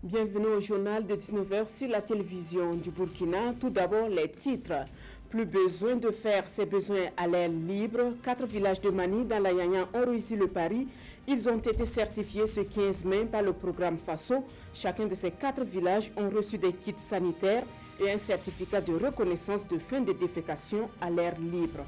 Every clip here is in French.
Bienvenue au journal de 19h sur la télévision du Burkina. Tout d'abord, les titres. Plus besoin de faire ses besoins à l'air libre. 4 villages de Mani dans la Yanya ont réussi le pari. Ils ont été certifiés ce 15 mai par le programme FASO. Chacun de ces 4 villages ont reçu des kits sanitaires et un certificat de reconnaissance de fin de défécation à l'air libre.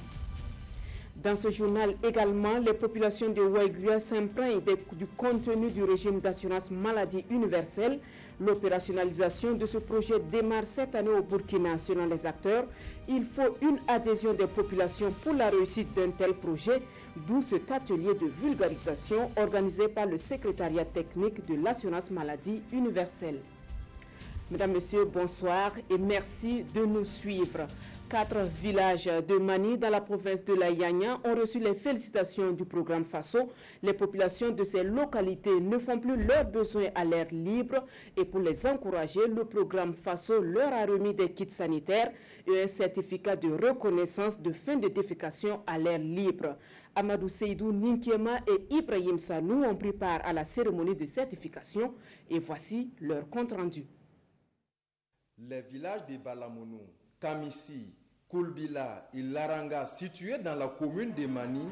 Dans ce journal également, les populations de Ouaïgria s'imprègnent du contenu du régime d'assurance maladie universelle. L'opérationnalisation de ce projet démarre cette année au Burkina. Selon les acteurs, il faut une adhésion des populations pour la réussite d'un tel projet, d'où cet atelier de vulgarisation organisé par le secrétariat technique de l'assurance maladie universelle. Mesdames, Messieurs, bonsoir et merci de nous suivre. 4 villages de Mani dans la province de la Yanya ont reçu les félicitations du programme FASO. Les populations de ces localités ne font plus leurs besoins à l'air libre et pour les encourager, le programme FASO leur a remis des kits sanitaires et un certificat de reconnaissance de fin de défécation à l'air libre. Amadou Seydou Ninkiema et Ibrahim Sanou ont pris part à la cérémonie de certification et voici leur compte-rendu. Les villages de Balamounou, Kamissi, Koulbila et Laranga, situés dans la commune de Mani,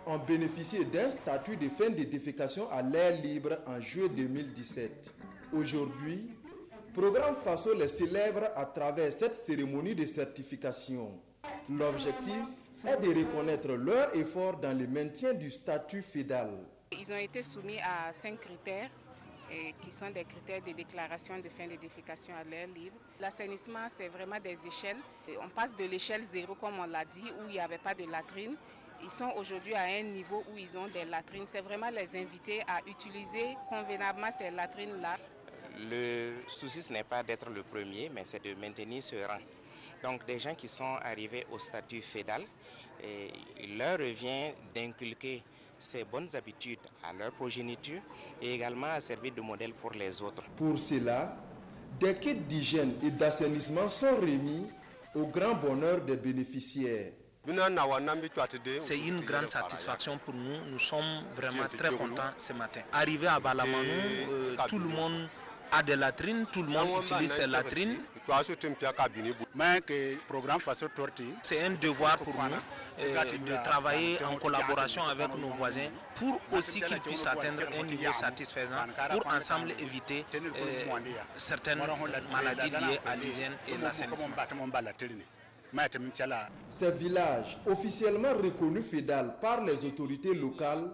ont bénéficié d'un statut de fin de défécation à l'air libre en juillet 2017. Aujourd'hui, le programme FASO les célèbre à travers cette cérémonie de certification. L'objectif est de reconnaître leur effort dans le maintien du statut fédal. Ils ont été soumis à 5 critères. Qui sont des critères de déclaration de fin de défécation à l'air libre. L'assainissement, c'est vraiment des échelles. On passe de l'échelle 0, comme on l'a dit, où il n'y avait pas de latrines. Ils sont aujourd'hui à un niveau où ils ont des latrines. C'est vraiment les inviter à utiliser convenablement ces latrines-là. Le souci, ce n'est pas d'être le premier, mais c'est de maintenir ce rang. Donc des gens qui sont arrivés au statut fédal, il leur revient d'inculquer ces bonnes habitudes à leur progéniture et également à servir de modèle pour les autres. Pour cela, des kits d'hygiène et d'assainissement sont remis au grand bonheur des bénéficiaires. C'est une grande satisfaction pour nous. Nous sommes vraiment très contents ce matin. Arrivé à Balamounou, tout le monde a des latrines, tout le monde utilise ces latrines. C'est un devoir pour nous de travailler en collaboration avec nos voisins pour aussi qu'ils puissent atteindre un niveau satisfaisant pour ensemble éviter certaines maladies liées à l'hygiène et l'assainissement. Ces villages, officiellement reconnus fédales par les autorités locales,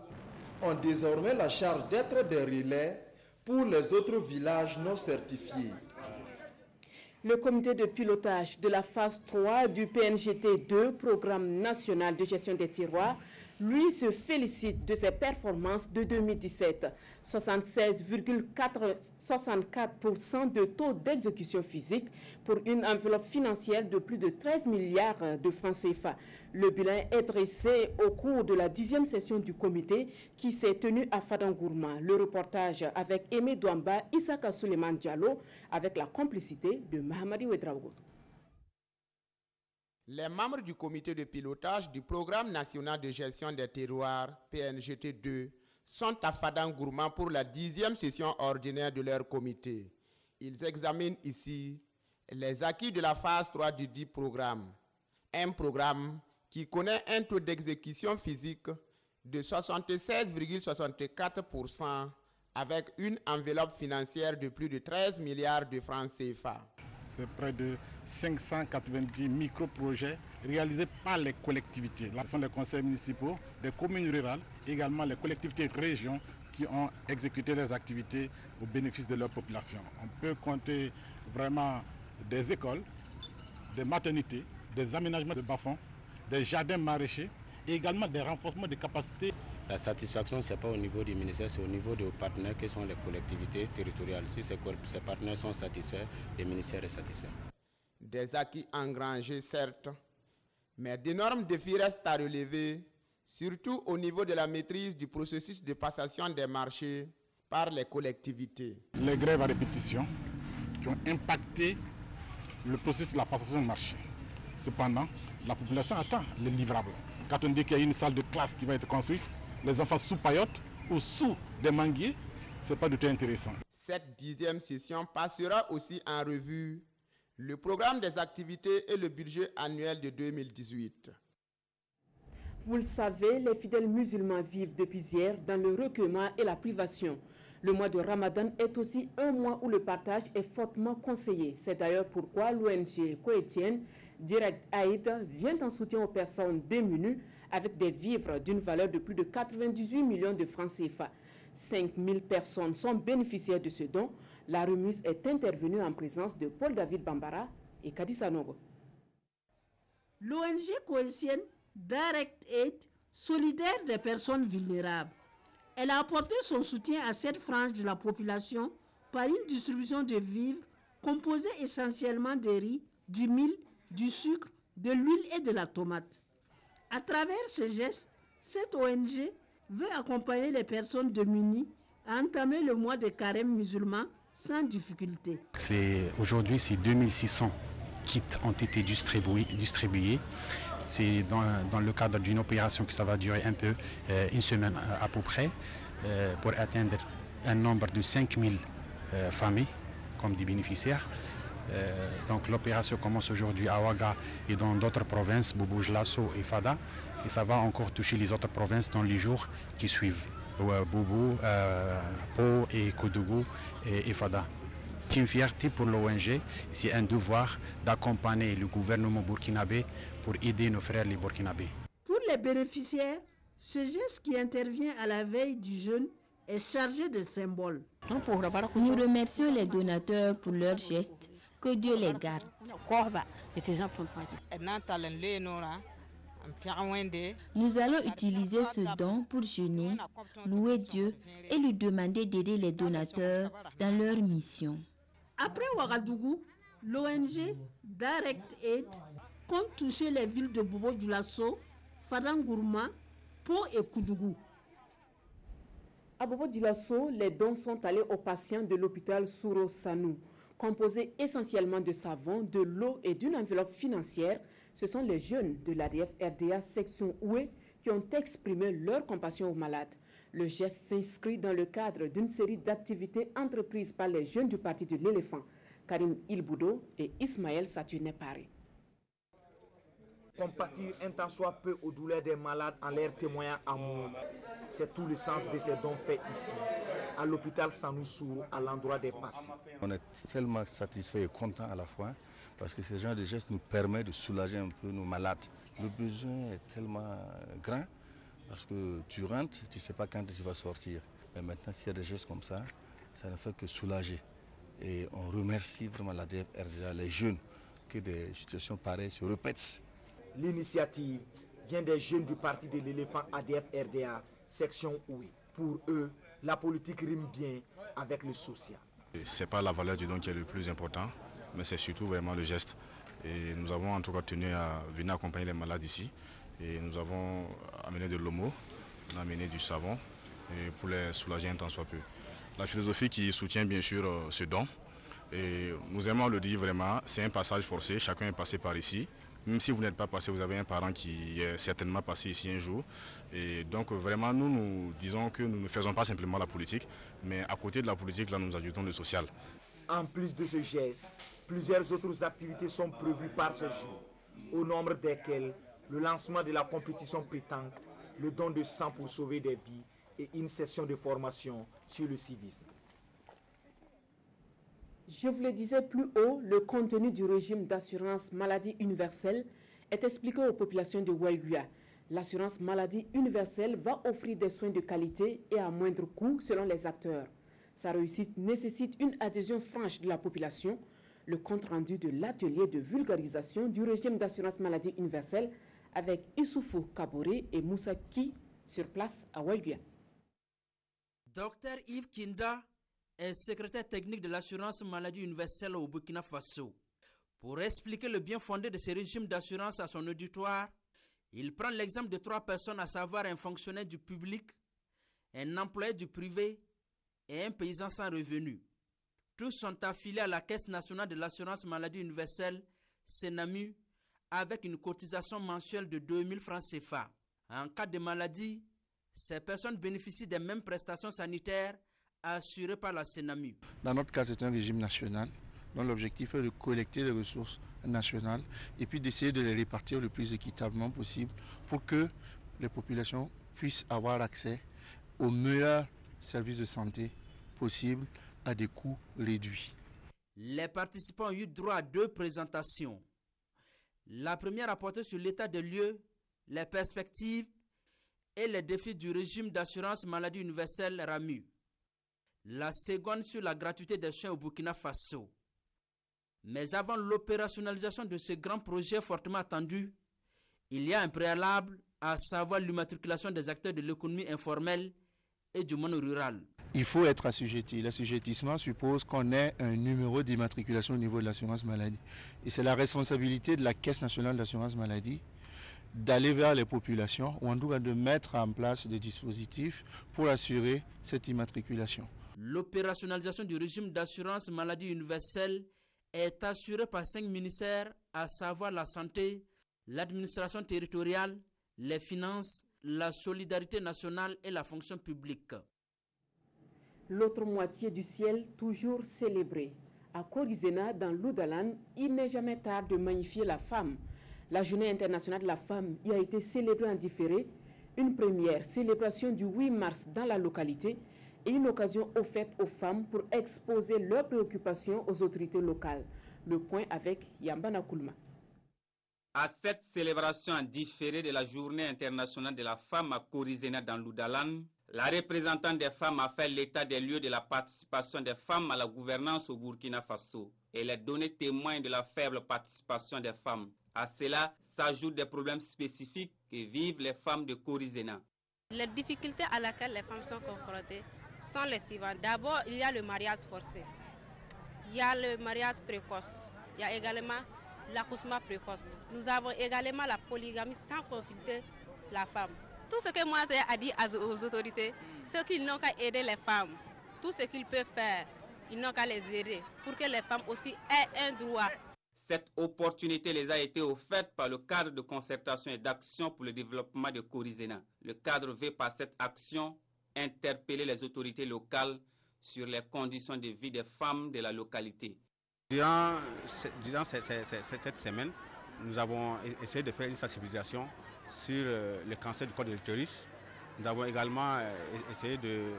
ont désormais la charge d'être des relais pour les autres villages non certifiés. Le comité de pilotage de la phase 3 du PNGT2, Programme national de gestion des terroirs, lui se félicite de ses performances de 2017. 76,64% de taux d'exécution physique pour une enveloppe financière de plus de 13 milliards de francs CFA. Le bilan est dressé au cours de la 10e session du comité qui s'est tenue à Fadangourma. Le reportage avec Aimé Douamba, Issaka Suleiman Diallo avec la complicité de Mahamadi Ouedraogo. Les membres du comité de pilotage du Programme national de gestion des terroirs, PNGT2, sont à Fadangourma pour la 10e session ordinaire de leur comité. Ils examinent ici les acquis de la phase 3 du dit programme. Un programme qui connaît un taux d'exécution physique de 76,64% avec une enveloppe financière de plus de 13 milliards de francs CFA. C'est près de 590 micro-projets réalisés par les collectivités. Là, ce sont les conseils municipaux, des communes rurales, également les collectivités de région qui ont exécuté leurs activités au bénéfice de leur population. On peut compter vraiment des écoles, des maternités, des aménagements de bas-fonds, des jardins maraîchers et également des renforcements de capacités. La satisfaction, ce n'est pas au niveau du ministère, c'est au niveau de nos partenaires qui sont les collectivités territoriales. Si ces partenaires sont satisfaits, le ministère est satisfait. Des acquis engrangés, certes, mais d'énormes défis restent à relever, surtout au niveau de la maîtrise du processus de passation des marchés par les collectivités. Les grèves à répétition qui ont impacté le processus de la passation des marchés. Cependant, la population attend les livrables. Quand on dit qu'il y a une salle de classe qui va être construite, les enfants sous paillotes ou sous des manguiers, ce n'est pas du tout intéressant. Cette 10e session passera aussi en revue le programme des activités et le budget annuel de 2018. Vous le savez, les fidèles musulmans vivent depuis hier dans le recueillement et la privation. Le mois de Ramadan est aussi un mois où le partage est fortement conseillé. C'est d'ailleurs pourquoi l'ONG coétienne Direct Aid vient en soutien aux personnes démunies avec des vivres d'une valeur de plus de 98 millions de francs CFA. 5000 personnes sont bénéficiaires de ce don. La remise est intervenue en présence de Paul-David Bambara et Kadi Sanogo. L'ONG coétienne Direct Aid, solidaire des personnes vulnérables. Elle a apporté son soutien à cette frange de la population par une distribution de vivres composée essentiellement de riz, du mil, du sucre, de l'huile et de la tomate. À travers ce geste, cette ONG veut accompagner les personnes démunies à entamer le mois de carême musulman sans difficulté. Aujourd'hui, 2600 kits ont été distribués. C'est dans le cadre d'une opération que ça va durer un peu, une semaine à peu près, pour atteindre un nombre de 5000 familles comme des bénéficiaires. Donc l'opération commence aujourd'hui à Ouaga et dans d'autres provinces, Boubou, Lasso et Fada. Et ça va encore toucher les autres provinces dans les jours qui suivent. Boubou, Pau et Koudougou et Fada. C'est une fierté pour l'ONG, c'est un devoir d'accompagner le gouvernement burkinabé pour aider nos frères les burkinabés. Pour les bénéficiaires, ce geste qui intervient à la veille du jeûne est chargé de symboles. Nous remercions les donateurs pour leur geste. Que Dieu les garde. Nous allons utiliser ce don pour jeûner, louer Dieu et lui demander d'aider les donateurs dans leur mission. Après Ouagadougou, l'ONG Direct Aid compte toucher les villes de Bobo-Dioulasso, Fadangourma, Pau et Koudougou. À Bobo-Dioulasso, les dons sont allés aux patients de l'hôpital Souro Sanou. Composés essentiellement de savon, de l'eau et d'une enveloppe financière, ce sont les jeunes de l'ADF-RDA section Oué qui ont exprimé leur compassion aux malades. Le geste s'inscrit dans le cadre d'une série d'activités entreprises par les jeunes du Parti de l'Éléphant, Karim Ilboudo et Ismaël Saturné-Paré. Compatir un tant soit peu aux douleurs des malades en leur témoignant amour. C'est tout le sens de ces dons faits ici, à l'hôpital Sanoussou, à l'endroit des patients. On est tellement satisfait et content à la fois, parce que ce genre de gestes nous permet de soulager un peu nos malades. Le besoin est tellement grand, parce que tu rentres, tu ne sais pas quand tu vas sortir. Mais maintenant, s'il y a des gestes comme ça, ça ne fait que soulager. Et on remercie vraiment l'ADF-RDA, les jeunes, que des situations pareilles se répètent. L'initiative vient des jeunes du Parti de l'Éléphant ADF-RDA, section Oué. Pour eux, la politique rime bien avec le social. Ce n'est pas la valeur du don qui est le plus important, mais c'est surtout vraiment le geste. Et nous avons en tout cas tenu à venir accompagner les malades ici. Et nous avons amené de l'homo, on a amené du savon et pour les soulager un tant soit peu. La philosophie qui soutient bien sûr ce don, et nous aimons le dire vraiment, c'est un passage forcé, chacun est passé par ici. Même si vous n'êtes pas passé, vous avez un parent qui est certainement passé ici un jour. Et donc vraiment, nous disons que nous ne faisons pas simplement la politique, mais à côté de la politique, là, nous ajoutons le social. En plus de ce geste, plusieurs autres activités sont prévues par ce jour, au nombre desquelles le lancement de la compétition pétanque, le don de sang pour sauver des vies et une session de formation sur le civisme. Je vous le disais plus haut, le contenu du régime d'assurance maladie universelle est expliqué aux populations de Waïguya. L'assurance maladie universelle va offrir des soins de qualité et à moindre coût selon les acteurs. Sa réussite nécessite une adhésion franche de la population. Le compte-rendu de l'atelier de vulgarisation du régime d'assurance maladie universelle avec Issoufou Kaboré et Moussa Ki sur place à Waïguya. Dr Yves Kinda est secrétaire technique de l'assurance maladie universelle au Burkina Faso. Pour expliquer le bien fondé de ce régime d'assurance à son auditoire, il prend l'exemple de 3 personnes, à savoir un fonctionnaire du public, un employé du privé et un paysan sans revenu. Tous sont affiliés à la Caisse nationale de l'assurance maladie universelle, CENAMU, avec une cotisation mensuelle de 2000 francs CFA. En cas de maladie, ces personnes bénéficient des mêmes prestations sanitaires assurée par la Sénamu. Dans notre cas, c'est un régime national dont l'objectif est de collecter les ressources nationales et puis d'essayer de les répartir le plus équitablement possible pour que les populations puissent avoir accès aux meilleurs services de santé possibles à des coûts réduits. Les participants ont eu droit à 2 présentations. La première a porté sur l'état des lieux, les perspectives et les défis du régime d'assurance maladie universelle RAMU. La seconde sur la gratuité des soins au Burkina Faso. Mais avant l'opérationnalisation de ce grand projet fortement attendu, il y a un préalable, à savoir l'immatriculation des acteurs de l'économie informelle et du monde rural. Il faut être assujetti. L'assujettissement suppose qu'on ait un numéro d'immatriculation au niveau de l'assurance maladie. Et c'est la responsabilité de la Caisse nationale d'assurance maladie d'aller vers les populations, ou en tout cas de mettre en place des dispositifs pour assurer cette immatriculation. L'opérationnalisation du régime d'assurance maladie universelle est assurée par 5 ministères, à savoir la santé, l'administration territoriale, les finances, la solidarité nationale et la fonction publique. L'autre moitié du ciel toujours célébrée. À Korizena, dans l'Oudalan, il n'est jamais tard de magnifier la femme. La Journée internationale de la femme y a été célébrée en différé, une première célébration du 8 mars dans la localité et une occasion offerte aux femmes pour exposer leurs préoccupations aux autorités locales. Le point avec Yambana Koulma. À cette célébration en différé de la Journée internationale de la femme à Korizena dans l'Oudalan, la représentante des femmes a fait l'état des lieux de la participation des femmes à la gouvernance au Burkina Faso. Elle est donnée témoin de la faible participation des femmes. À cela s'ajoutent des problèmes spécifiques que vivent les femmes de Korizena. Les difficultés à laquelle les femmes sont confrontées sont les suivantes. D'abord, il y a le mariage forcé. Il y a le mariage précoce. Il y a également l'accouchement précoce. Nous avons également la polygamie sans consulter la femme. Tout ce que moi j'ai dit aux autorités, c'est qu'ils n'ont qu'à aider les femmes. Tout ce qu'ils peuvent faire, ils n'ont qu'à les aider pour que les femmes aussi aient un droit. Cette opportunité les a été offerte par le cadre de concertation et d'action pour le développement de Korizena. Le cadre veut par cette action interpeller les autorités locales sur les conditions de vie des femmes de la localité. Durant cette semaine, nous avons essayé de faire une sensibilisation sur le cancer du col de l'utérus. Nous avons également essayé de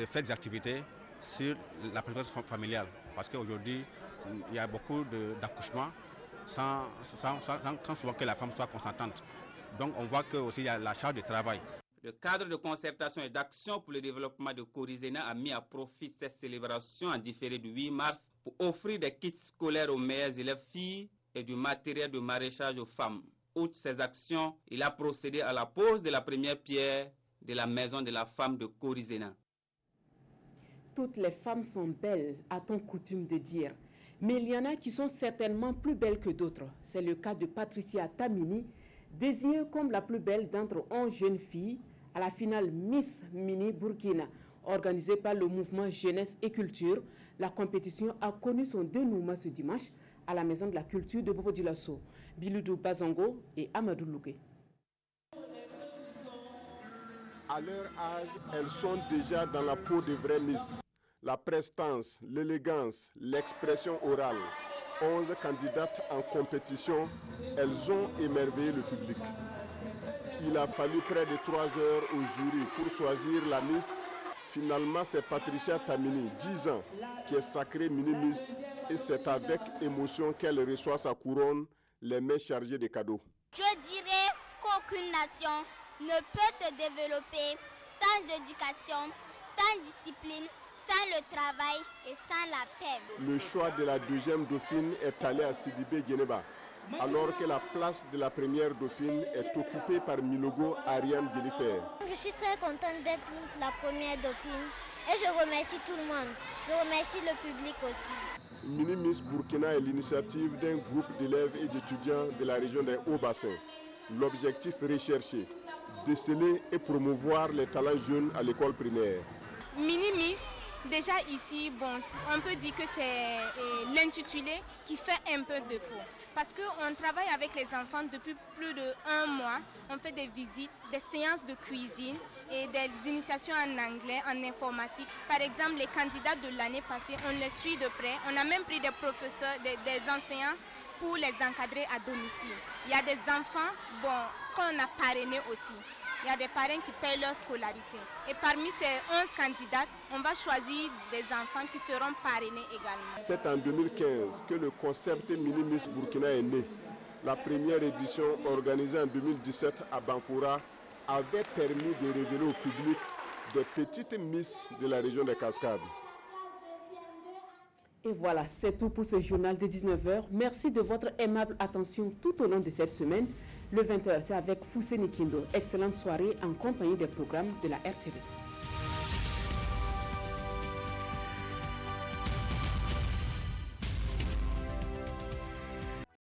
faire des activités sur la planification familiale. Parce qu'aujourd'hui, il y a beaucoup d'accouchements sans souvent que la femme soit consentante. Donc on voit qu'il y a la charge de travail. Le cadre de concertation et d'action pour le développement de Korizena a mis à profit cette célébration en différé du 8 mars pour offrir des kits scolaires aux meilleures élèves filles et du matériel de maraîchage aux femmes. Outre ces actions, il a procédé à la pose de la première pierre de la maison de la femme de Korizena. Toutes les femmes sont belles, a-t-on coutume de dire. Mais il y en a qui sont certainement plus belles que d'autres. C'est le cas de Patricia Tamini, désignée comme la plus belle d'entre 11 jeunes filles à la finale Miss Mini Burkina. Organisée par le mouvement Jeunesse et Culture, la compétition a connu son dénouement ce dimanche à la Maison de la Culture de Bobo Dioulasso, Biloudou Bazongo et Amadou Lougué. À leur âge, elles sont déjà dans la peau de vraies Miss. La prestance, l'élégance, l'expression orale. 11 candidates en compétition, elles ont émerveillé le public. Il a fallu près de 3 heures au jury pour choisir la Miss. Finalement, c'est Patricia Tamini, 10 ans, qui est sacrée mini-Miss et c'est avec émotion qu'elle reçoit sa couronne, les mains chargées de cadeaux. Je dirais qu'aucune nation ne peut se développer sans éducation, sans discipline, sans le travail et sans la paix. Le choix de la deuxième dauphine est allé à Sidibé Guénéba, alors que la place de la première dauphine est occupée par Milogo Ariane Guélifer. Je suis très contente d'être la première dauphine et je remercie tout le monde. Je remercie le public aussi. Mini Miss Burkina est l'initiative d'un groupe d'élèves et d'étudiants de la région des Hauts-Bassins. L'objectif recherché, déceler et promouvoir les talents jeunes à l'école primaire. Mini Miss Déjà ici, bon, on peut dire que c'est l'intitulé qui fait un peu défaut. Parce qu'on travaille avec les enfants depuis plus d'1 mois. On fait des visites, des séances de cuisine et des initiations en anglais, en informatique. Par exemple, les candidats de l'année passée, on les suit de près. On a même pris des professeurs, des enseignants pour les encadrer à domicile. Il y a des enfants, bon, qu'on a parrainés aussi. Il y a des parents qui payent leur scolarité. Et parmi ces 11 candidats, on va choisir des enfants qui seront parrainés également. C'est en 2015 que le concept Mini Miss Burkina est né. La première édition, organisée en 2017 à Banfoura, avait permis de révéler au public des petites Miss de la région des Cascades. Et voilà, c'est tout pour ce journal de 19h. Merci de votre aimable attention tout au long de cette semaine. Le 20h, c'est avec Fousseni Kindo. Excellente soirée en compagnie des programmes de la RTV.